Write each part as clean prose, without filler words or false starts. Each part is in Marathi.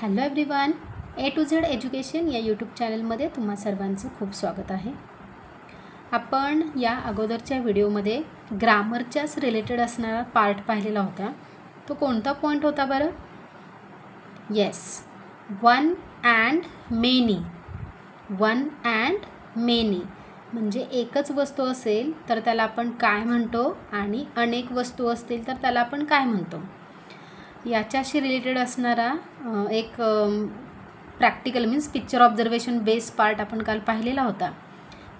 Hello everyone, A to Z education या यूट्यूब चॅनलमध्ये तुम्हा सर्वांचं खूप स्वागत आहे. आपण या अगोदरच्या व्हिडिओमध्ये ग्रामरच्याच रिलेटेड असणारा पार्ट पाहिलेला होता. तो कोणता पॉईंट होता बरं? Yes, one and many. One and many म्हणजे एकच वस्तू असेल तर त्याला आपण काय म्हणतो आणि अनेक वस्तू असतील तर त्याला आपण काय म्हणतो. याच्याशी रिलेटेड असणारा एक practical means picture observation base part आपण काल पाहिलेला होता.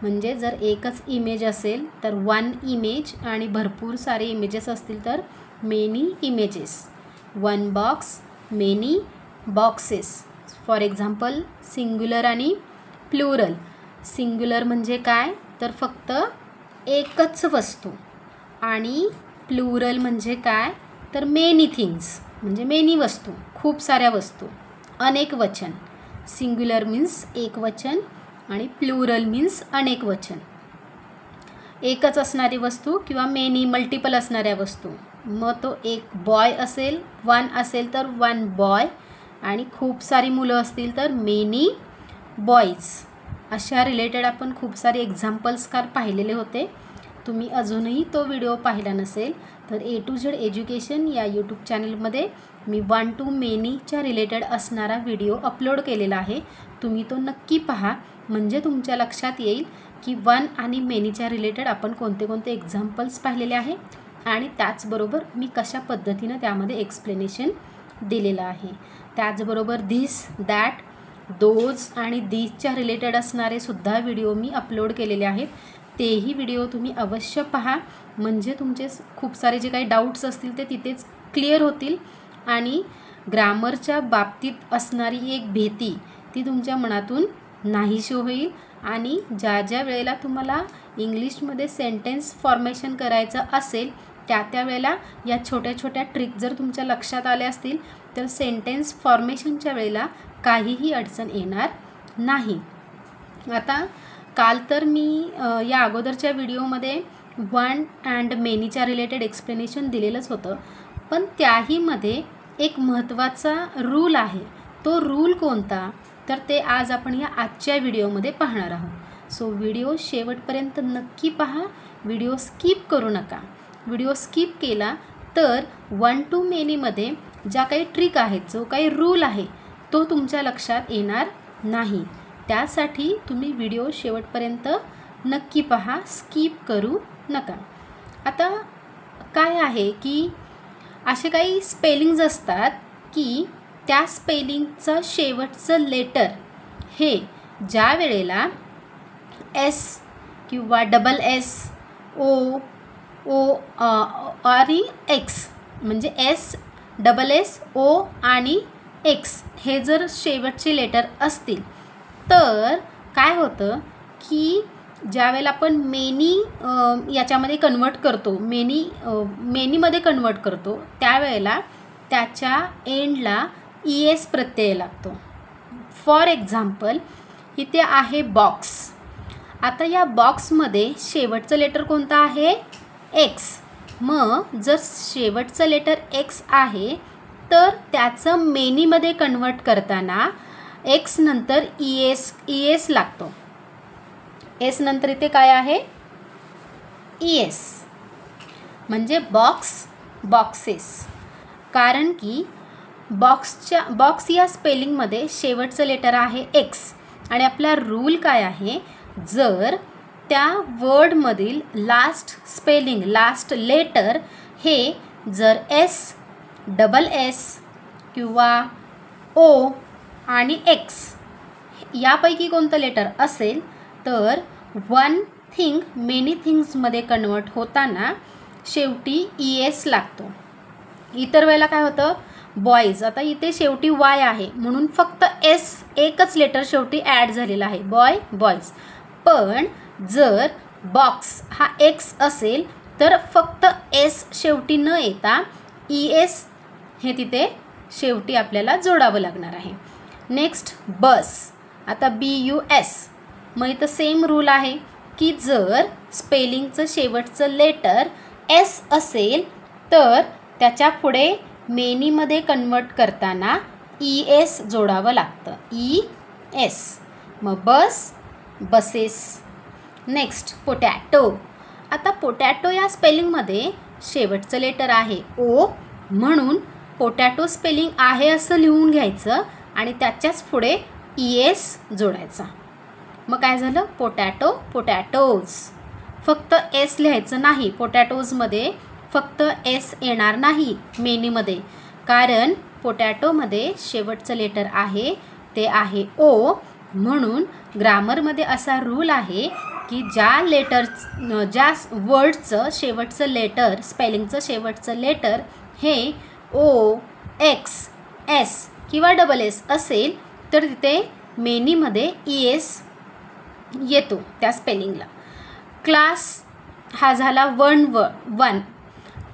म्हणजे जर एकच इमेज असेल तर वन इमेज आणि भरपूर सारे इमेजेस असतील तर many images. One box, many boxes. For example singular आणि प्लुरल. सिंग्युलर म्हणजे काय तर फक्त एकच वस्तू आणि प्लुरल म्हणजे काय तर मेनी थिंग्स म्हणजे मेनी वस्तू, खूप साऱ्या वस्तू. अनेक वचन. सिंग्युलर मीन्स एक वचन आणि प्लुरल मीन्स अनेक वचन. एकच असणारी वस्तू किंवा मेनी मल्टिपल असणाऱ्या वस्तू. मग तो एक बॉय असेल, वन असेल तर वन बॉय आणि खूप सारी मुलं असतील तर मेनी बॉईज. अशा रिलेटेड आपण खूप सारे एक्झाम्पल्स काल पाहिलेले होते. तुम्ही अजूनही तो व्हिडिओ पाहिला नसेल तर ए टू झेड एज्युकेशन या यूट्यूब चॅनलमध्ये मी वन टू मेनीच्या रिलेटेड असणारा व्हिडिओ अपलोड केलेला आहे. तुम्ही तो नक्की पहा म्हणजे तुमच्या लक्षात येईल की वन आणि मेनीच्या रिलेटेड आपण कोणते कोणते एक्झाम्पल्स पाहिलेले आहे आणि त्याचबरोबर मी कशा पद्धतीनं त्यामध्ये एक्सप्लेनेशन दिलेलं आहे. त्याचबरोबर धिस, दॅट, दोज आणि दीजच्या रिलेटेड असणारे सुद्धा व्हिडिओ मी अपलोड केलेले आहेत. तेही व्हिडिओ तुम्ही अवश्य पहा म्हणजे तुमचे खूप सारे जे काही डाऊट्स असतील ते तिथेच क्लिअर होतील आणि ग्रामरच्या बाबतीत असणारी एक भीती ती तुमच्या मनातून नाहीशी होईल. आणि ज्या ज्या वेळेला तुम्हाला इंग्लिशमध्ये सेंटेन्स फॉर्मेशन करायचं असेल त्या वेळेला या छोट्या छोट्या ट्रिक जर तुमच्या लक्षात आल्या असतील तर सेंटेन्स फॉर्मेशनच्या वेळेला काहीही अडचण येणार नाही. आता काल तर मी या अगोदरच्या व्हिडिओमध्ये वन अँड मेनीच्या रिलेटेड एक्सप्लेनेशन दिलेलंच होतं, पण त्याहीमध्ये एक महत्त्वाचा रूल आहे. तो रूल कोणता तर ते आज आपण या आजच्या व्हिडिओमध्ये पाहणार आहोत. सो व्हिडिओ शेवटपर्यंत नक्की पहा, व्हिडिओ स्किप करू नका. व्हिडिओ स्किप केला तर वन टू मेनीमध्ये ज्या काही ट्रिक आहेत, जो काही रूल आहे तो तुमच्या लक्षात येणार नाही. त्यासाठी तुम्ही व्हिडिओ शेवटपर्यंत नक्की पहा, स्किप करू नका. आता काय आहे की असे काही स्पेलिंग्ज असतात की त्या स्पेलिंगचं शेवटचं लेटर हे ज्या वेळेला एस किंवा डबल एस, ओ आणि एक्स म्हणजे एस, डबल एस, ओ आणि एक्स हे जर शेवटचे लेटर असतील तर काय होतं की ज्यावेळेला आपण मेनी याच्यामध्ये कन्वर्ट करतो, मेनीमध्ये कन्वर्ट करतो त्यावेळेला त्याच्या एंडला ES प्रत्यय लागतो. फॉर एक्झाम्पल इथे आहे बॉक्स. आता या बॉक्समध्ये शेवटचं लेटर कोणतं आहे? एक्स. मग जर शेवटचं लेटर एक्स आहे तर त्याचं मेनीमध्ये कन्वर्ट करताना एक्स नंतर ES लागतो. एस नंतर इथे काय आहे? ES म्हणजे बॉक्स, बॉक्सेस. कारण की बॉक्स या स्पेलिंगमध्ये शेवटचं लेटर आहे एक्स आणि आपला रूल काय आहे, जर त्या वर्डमधील लास्ट स्पेलिंग, लास्ट लेटर हे जर एस, डबल एस किंवा ओ आणि एक्स यापैकी कोणतं लेटर असेल तर वन थिंग मेनी थिंग्समध्ये कन्वर्ट होताना शेवटी ES लागतो. इतर वेळेला काय होतं? बॉईज. आता इथे शेवटी वाय आहे म्हणून फक्त एस एकच लेटर शेवटी ॲड झालेला आहे, बॉय, बॉईज. पण जर बॉक्स हा एक्स असेल तर फक्त एस शेवटी न येता ES हे तिथे शेवटी आपल्याला जोडावं लागणार आहे. नेक्स्ट बस. आता BUS. मग इथं सेम रूल आहे की जर स्पेलिंगचं शेवटचं लेटर एस असेल तर त्याच्या पुढे मेनीमध्ये कन्वर्ट करताना ES जोडावं लागतं, ES. मग बस, बसेस. Next potato. आता पोटॅटो या स्पेलिंगमध्ये शेवटचं लेटर आहे O, म्हणून पोटॅटो स्पेलिंग आहे असं लिहून घ्यायचं आणि त्याच्याच पुढे ES जोडायचा. मग काय झालं? Potato, potatoes. फक्त S लिहायचं नाही, पोटॅटोजमध्ये फक्त S येणार नाही मेनीमध्ये, कारण पोटॅटोमध्ये शेवटचं लेटर आहे ते आहे O. म्हणून ग्रामरमध्ये असा रूल आहे की ज्या वर्डचं शेवटचं लेटर, स्पेलिंगचं शेवटचं लेटर हे O, X, S किंवा SS असेल तर तिथे मेनीमध्ये ES येतो त्या स्पेलिंगला. क्लास हा झाला वन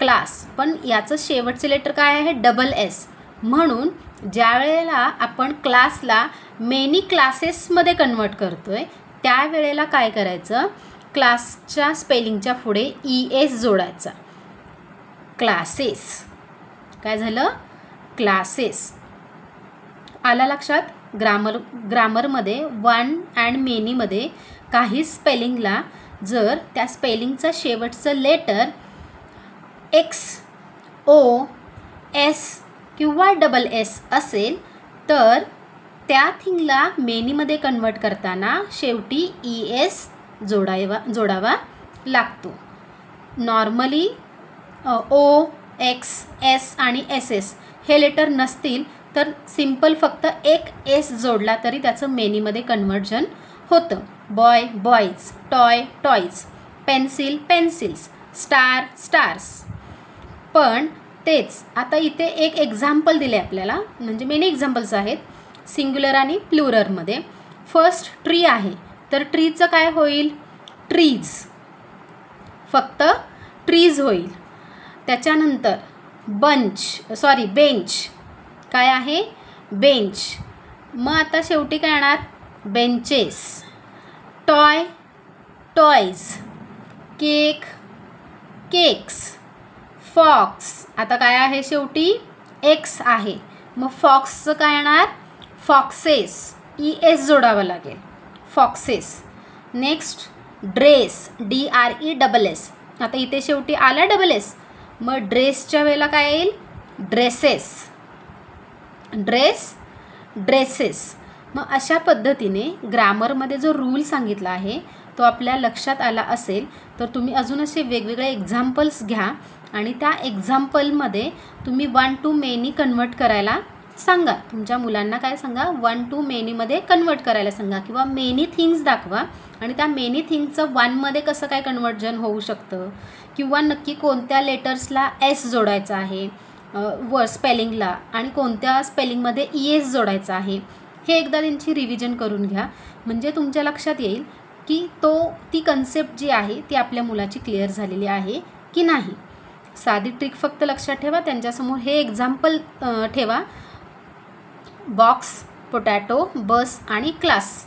क्लास, पण याचं शेवटचं लेटर काय आहे? SS. म्हणून ज्या वेळेला आपण क्लासला मेनी क्लासेसमध्ये कन्वर्ट करतोय त्यावेळेला काय करायचं? क्लासच्या स्पेलिंगच्या पुढे ES जोडायचा. क्लासेस. काय झालं? क्लासेस. आला लक्षात? ग्रामरमध्ये वन अँड मेनीमध्ये काही स्पेलिंगला जर त्या स्पेलिंगचं शेवटचं लेटर X, O, S किंवा SS असेल तर त्या थिंगला मेनीमध्ये कन्वर्ट करताना शेवटी ES जोडावा लागतो. नॉर्मली O, X, S आणि SS हे लेटर नसतील तर सिंपल फक्त एक S जोडला तरी त्याचं मेनीमध्ये कन्वर्जन होतं. Boy, boys. Toy, toys. Pencil, pencils. Star, stars. पण तेच आता इथे एक एक्झाम्पल दिले आपल्याला, म्हणजे मेनी एक्झाम्पल्स आहेत सिंग्युलर आणि प्लुरलमध्ये. फर्स्ट ट्री आहे तर ट्रीचं काय होईल? ट्रीज. फक्त ट्रीज होईल. त्याच्यानंतर बेंच. काय आहे? बेंच. मग आता शेवटी काय येणार? Benches. Toy, toys. Cake, cakes. Fox. आता काय आहे शेवटी? X आहे. मग फॉक्सचं काय येणार? फॉक्सेस. ES जोडावं लागेल. फॉक्सेस. Next dress. DRESS. आता इथे शेवटी आला SS. मग ड्रेसच्या वेळेला काय येईल? ड्रेसेस. Dress, dresses. मग अशा पद्धतीने ग्रामरमध्ये जो रूल सांगितला आहे तो आपल्या लक्षात आला असेल तर तुम्ही अजून असे वेगवेगळे एक्झाम्पल्स घ्या आणि त्या एक्झाम्पलमध्ये तुम्ही वन टू मेनी कन्वर्ट करायला सांगा. तुमच्या मुलांना काय सांगा? वन टू मेनीमध्ये कन्वर्ट करायला सांगा किंवा मेनी थिंग्स दाखवा आणि त्या मेनी थिंग्सचं वनमध्ये कसं काय कन्वर्जन होऊ शकतं किंवा नक्की कोणत्या लेटर्सला S जोडायचं आहे स्पेलिंगला आणि कोणत्या स्पेलिंगमध्ये ES जोडायचं आहे हे एकदा त्यांची रिव्हिजन करून घ्या. म्हणजे तुमच्या लक्षात येईल की ती कन्सेप्ट जी आहे ती आपल्या मुलाची क्लिअर झालेली आहे की नाही. साधी ट्रिक फक्त लक्षात ठेवा. त्यांच्यासमोर हे एक्झाम्पल ठेवा. बॉक्स, पोटॅटो, बस आणि क्लास.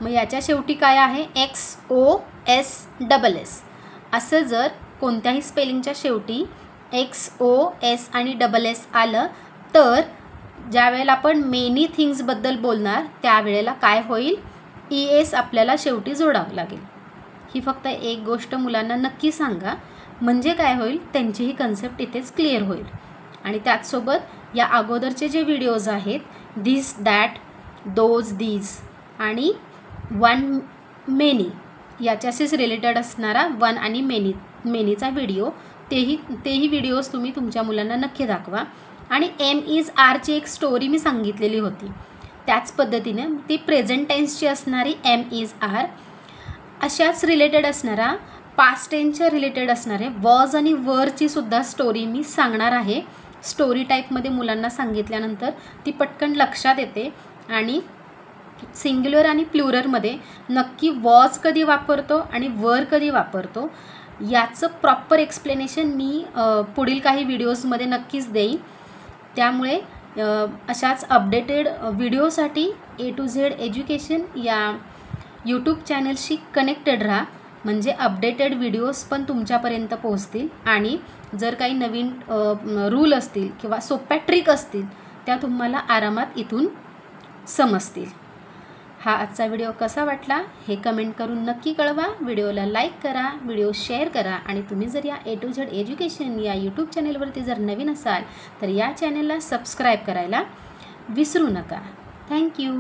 मग याच्या शेवटी काय आहे? XOSSS. असं जर कोणत्याही स्पेलिंगच्या शेवटी XOS आणि SS आलं तर ज्या वेळेला आपण मेनी थिंग्सबद्दल बोलणार त्यावेळेला काय होईल? ES आपल्याला शेवटी जोडावं लागेल. ही फक्त एक गोष्ट मुलांना नक्की सांगा, म्हणजे काय होईल? त्यांची ही कन्सेप्ट इथेच क्लिअर होईल. आणि त्याचसोबत या अगोदरचे जे व्हिडिओज आहेत धिस, दॅट, दोज, दीज आणि वन मेनी याच्याशीच रिलेटेड असणारा वन आणि मेनीचा व्हिडिओ तेही व्हिडिओज तुम्ही तुमच्या मुलांना नक्की दाखवा. आणि M is R ची एक स्टोरी मी सांगितलेली होती त्याच पद्धतीने ती प्रेझेंट टेन्सची असणारी M is R, अशाच रिलेटेड असणारा पास्ट टेन्सच्या रिलेटेड असणारे वॉज आणि वरची सुद्धा स्टोरी मी सांगणार आहे. स्टोरी टाईपमध्ये मुलांना सांगितल्यानंतर ती पटकन लक्षात येते आणि सिंग्युलर आणि प्लुरलमध्ये नक्की वॉज कधी वापरतो आणि वर कधी वापरतो याचं प्रॉपर एक्सप्लेनेशन मी पुढील काही व्हिडिओजमध्ये नक्कीच देईन. त्यामुळे अशाच अपडेटेड व्हिडिओसाठी A to Z एज्युकेशन या यूट्यूब चॅनलशी कनेक्टेड राहा, म्हणजे अपडेटेड व्हिडिओज पण तुमच्यापर्यंत पोहोचतील. आणि जर काही नवीन रूल असतील किंवा सोप्या ट्रिक असतील त्या तुम्हाला आरामात इथून समजतील. हा आजचा व्हिडिओ कसा वाटला हे कमेंट करून नक्की कळवा. व्हिडिओला लाईक करा, व्हिडिओ शेअर करा आणि तुम्ही जर या A to Z एज्युकेशन या यूट्यूब चॅनेलवरती जर नवीन असाल तर या चॅनेलला सबस्क्राईब करायला विसरू नका. थँक्यू.